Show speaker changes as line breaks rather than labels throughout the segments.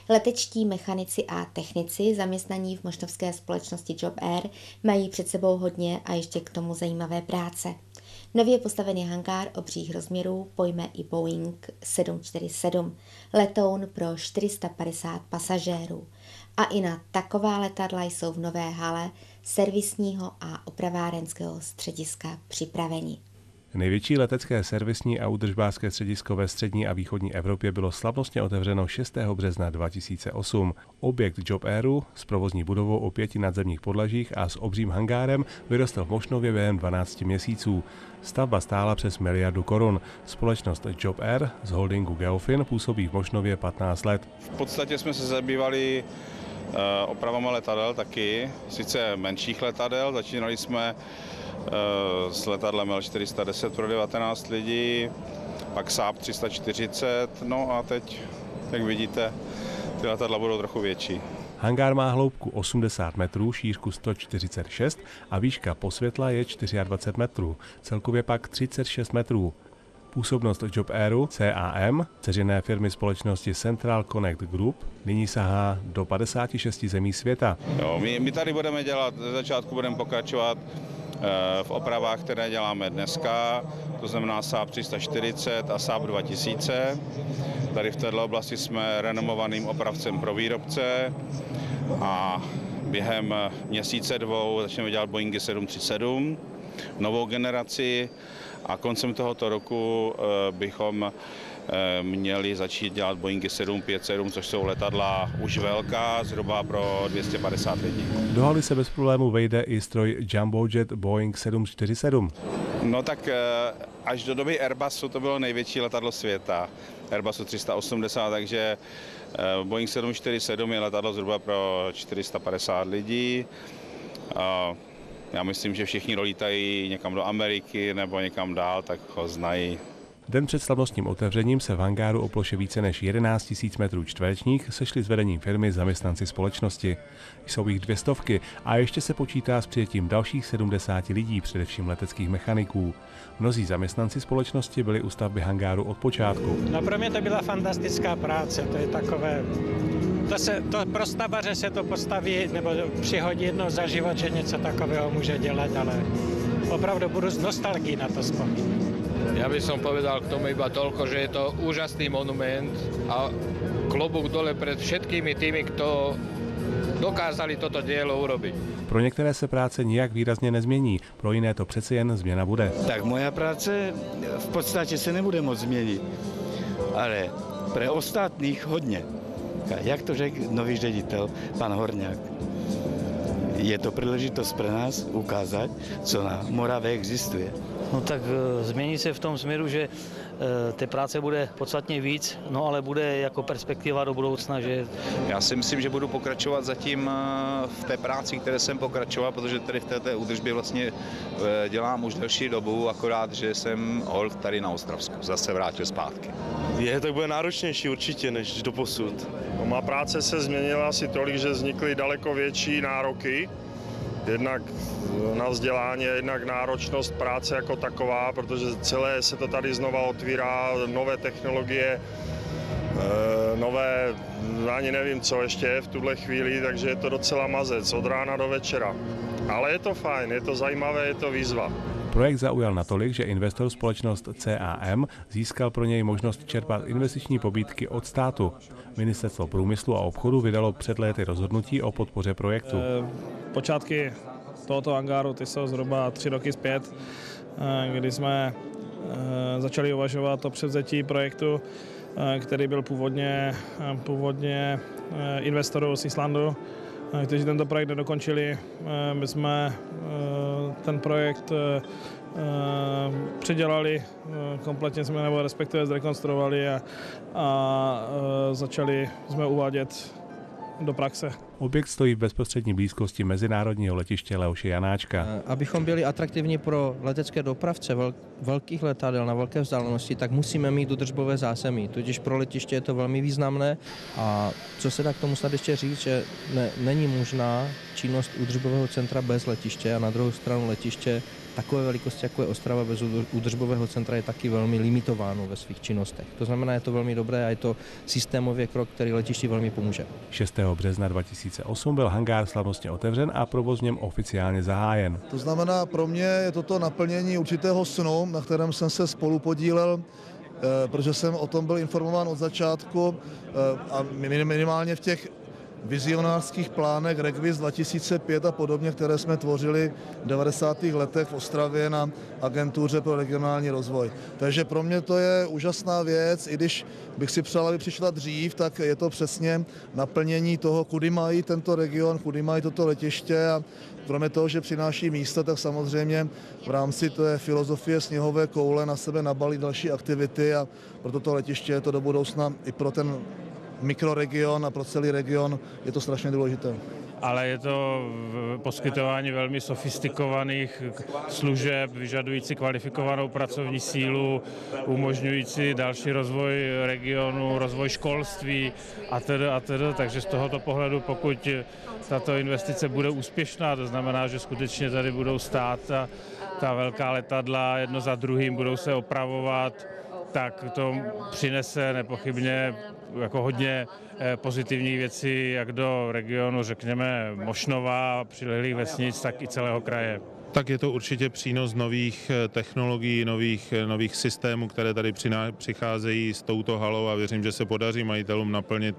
Letečtí mechanici a technici zaměstnaní v mošnovské společnosti Job Air mají před sebou hodně a ještě k tomu zajímavé práce. Nově postavený hangár obřích rozměrů pojme i Boeing 747, letoun pro 450 pasažérů. A i na taková letadla jsou v nové hale servisního a opravárenského střediska připraveni.
Největší letecké servisní a údržbářské středisko ve střední a východní Evropě bylo slavnostně otevřeno 6. března 2008. Objekt Job Airu s provozní budovou o 5 nadzemních podlažích a s obřím hangárem vyrostl v Mošnově během 12 měsíců. Stavba stála přes miliardu korun. Společnost Job Air z holdingu Geofin působí v Mošnově 15 let.
V podstatě jsme se zabývali opravama letadel taky, sice menších letadel. Začínali jsme s letadlem L410 pro 19 lidí, pak Saab 340, no a teď, jak vidíte, ty letadla budou trochu větší.
Hangár má hloubku 80 metrů, šířku 146 a výška posvětla je 24 metrů, celkově pak 36 metrů. Působnost Job Airu CAM, dceřiné firmy společnosti Central Connect Group, nyní sahá do 56 zemí světa.
Jo, my tady budeme dělat, ze začátku budeme pokračovat v opravách, které děláme dneska, to znamená Saab 340 a Saab 2000. Tady v této oblasti jsme renomovaným opravcem pro výrobce a během měsíce dvou začneme dělat Boeingy 737, novou generaci, a koncem tohoto roku bychom měli začít dělat Boeingy 757, což jsou letadla už velká, zhruba pro 250 lidí.
Do haly se bez problému vejde i stroj Jumbo Jet Boeing 747.
No tak až do doby Airbusu to bylo největší letadlo světa, Airbusu 380, takže Boeing 747 je letadlo zhruba pro 450 lidí. Já myslím, že všichni dolítají někam do Ameriky nebo někam dál, tak ho znají.
Den před slavnostním otevřením se v hangáru o ploše více než 11 000 metrů čtverečních sešli s vedením firmy zaměstnanci společnosti. Jsou jich 200 a ještě se počítá s přijetím dalších 70 lidí, především leteckých mechaniků. Mnozí zaměstnanci společnosti byli u stavby hangáru od počátku.
No pro mě to byla fantastická práce, to je takové... pro stavaře se to postaví nebo přihodí jednou za život, že něco takového může dělat, ale opravdu budu s nostalgií na to vzpomínat.
Ja by som povedal k tomu iba toľko, že je to úžasný monument a klobúk dole pred všetkými tými, kto dokázali toto dielo urobiť.
Pro některé se práce nijak výrazně nezmění, pro jiné to přece jen změna bude.
Tak moja práce v podstatě se nebude moc změnit, ale pre ostatných hodně. Jak to řekl nový ředitel, pan Horňák, je to příležitost pro nás ukázat, co na Moravě existuje.
No tak změní se v tom směru, že té práce bude podstatně víc, no ale bude jako perspektiva do budoucna, že...
Já si myslím, že budu pokračovat zatím v té práci, které jsem pokračoval, protože tady v této údržbě vlastně dělám už delší dobu, akorát, že jsem holt tady na Ostravsku, zase vrátil zpátky.
Tak bude náročnější určitě než doposud. Má práce se změnila asi tolik, že vznikly daleko větší nároky, jednak na vzdělání, jednak náročnost práce jako taková, protože celé se to tady znova otvírá, nové technologie, nové, ani nevím, co ještě je v tuhle chvíli, takže je to docela mazec od rána do večera. Ale je to fajn, je to zajímavé, je to výzva.
Projekt zaujal natolik, že investor společnost CAM získal pro něj možnost čerpat investiční pobídky od státu. Ministerstvo průmyslu a obchodu vydalo před léty rozhodnutí o podpoře projektu.
Počátky tohoto hangáru ty jsou zhruba 3 roky zpět, kdy jsme začali uvažovat o převzetí projektu, který byl původně investorů z Islandu, kteří tento projekt nedokončili. My jsme ten projekt předělali, kompletně jsme nebo respektive zrekonstruovali a začali jsme uvádět do praxe.
Objekt stojí v bezprostřední blízkosti mezinárodního letiště Leoše Janáčka.
Abychom byli atraktivní pro letecké dopravce velkých letadel na velké vzdálenosti, tak musíme mít údržbové zázemí. Tudíž pro letiště je to velmi významné. A co se dá k tomu snad ještě říct, že není možná činnost údržbového centra bez letiště a na druhou stranu letiště takové velikosti, jako je Ostrava, bez údržbového centra je taky velmi limitováno ve svých činnostech. To znamená, je to velmi dobré a je to systémově krok, který letišti velmi pomůže.
6. března 2008 byl hangár slavnostně otevřen a provoz v něm oficiálně zahájen.
To znamená, pro mě je toto naplnění určitého snu, na kterém jsem se spolupodílel, protože jsem o tom byl informován od začátku a minimálně v těch vizionářských plánech Regvis 2005 a podobně, které jsme tvořili v 90. letech v Ostravě na agentuře pro regionální rozvoj. Takže pro mě to je úžasná věc, i když bych si přál, aby přišla dřív, tak je to přesně naplnění toho, kudy mají tento region, kudy mají toto letiště a kromě toho, že přináší místa, tak samozřejmě v rámci té filozofie sněhové koule na sebe nabalí další aktivity a pro toto letiště je to do budoucna i pro ten mikroregion a pro celý region je to strašně důležité.
Ale je to poskytování velmi sofistikovaných služeb, vyžadující kvalifikovanou pracovní sílu, umožňující další rozvoj regionu, rozvoj školství a tedy. Takže z tohoto pohledu, pokud tato investice bude úspěšná, to znamená, že skutečně tady budou stát ta velká letadla jedno za druhým, budou se opravovat, tak to přinese nepochybně jako hodně pozitivních věcí, jak do regionu, řekněme, Mošnova, přilehlých vesnic, tak i celého kraje.
Tak je to určitě přínos nových technologií, nových systémů, které tady přicházejí s touto halou a věřím, že se podaří majitelům naplnit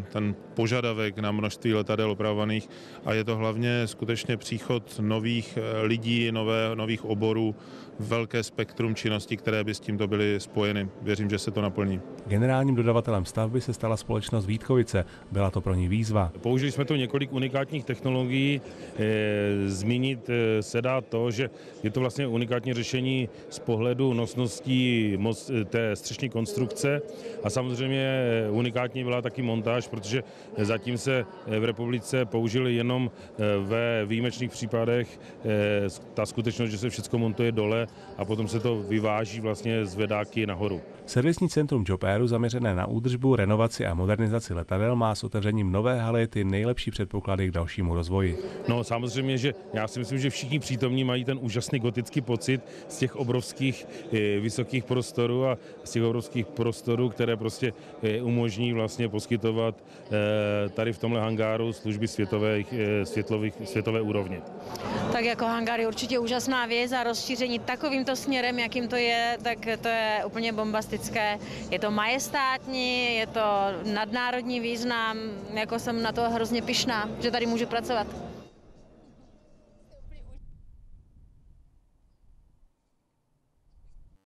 ten požadavek na množství letadel opravovaných a je to hlavně skutečně příchod nových lidí, nových oborů, velké spektrum činností, které by s tímto byly spojeny. Věřím, že se to naplní.
Generálním dodavatelem stavby se stala společnost Vítkovice. Byla to pro ní výzva.
Použili jsme tu několik unikátních technologií. Zmínit se dá to, že je to vlastně unikátní řešení z pohledu nosností té střešní konstrukce a samozřejmě unikátní byla taky montáž, protože zatím se v republice použili jenom ve výjimečných případech ta skutečnost, že se všechno montuje dole a potom se to vyváží vlastně z vedáky nahoru.
Servisní centrum Job Airu zaměřené na údržbu, renovaci a modernizaci letadel má s otevřením nové haly ty nejlepší předpoklady k dalšímu rozvoji.
No samozřejmě, že já si myslím, že všichni přítomní mají ten úžasný gotický pocit z těch obrovských vysokých prostorů a z těch obrovských prostorů, které prostě umožní vlastně poskytovat tady v tomhle hangáru služby světové úrovně.
Tak jako hangár je určitě úžasná věc a rozšíření takovýmto směrem, jakým to je, tak to je úplně bombastické. Je to majestátní, je to nadnárodní význam, jako jsem na to hrozně pyšná, že tady můžu pracovat.